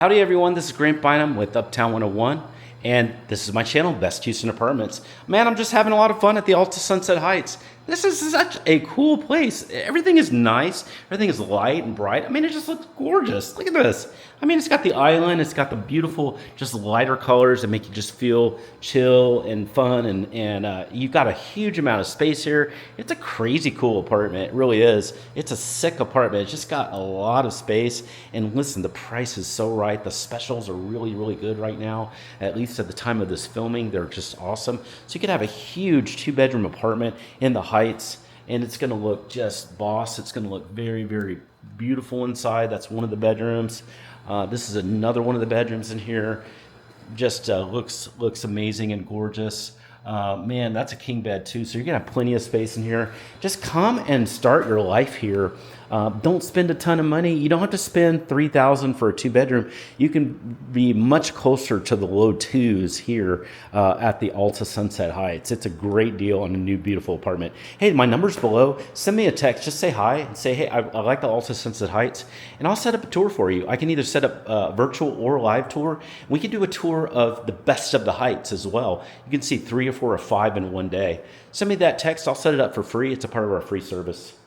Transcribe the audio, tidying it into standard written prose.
Howdy everyone, this is Grant Bynum with Uptown 101, and this is my channel, Best Houston Apartments. Man, I'm just having a lot of fun at the Alta Sunset Heights. This is such a cool place. Everything is nice, everything is light and bright. I mean, it just looks gorgeous. Look at this. I mean, it's got the island, it's got the beautiful, just lighter colors that make you just feel chill and fun, and you've got a huge amount of space here. It's a crazy cool apartment, it really is. It's a sick apartment, it's just got a lot of space, and listen, the price is so right. The specials are really, really good right now, at least at the time of this filming. They're just awesome. So you could have a huge 2-bedroom apartment in the Heights, and it's gonna look just boss. It's gonna look very, very beautiful inside. That's one of the bedrooms. This is another one of the bedrooms in here. Just looks amazing and gorgeous. Man, that's a king bed too, so you're gonna have plenty of space in here. Just come and start your life here. Don't spend a ton of money. You don't have to spend $3,000 for a 2-bedroom. You can be much closer to the low twos here at the Alta Sunset Heights. It's a great deal on a new beautiful apartment. Hey, my number's below. Send me a text. Just say hi and say, hey, I like the Alta Sunset Heights, and I'll set up a tour for you. I can either set up a virtual or live tour. We can do a tour of the best of the Heights as well. You can see 3 or 4 or 5 in one day. Send me that text. I'll set it up for free. It's a part of our free service.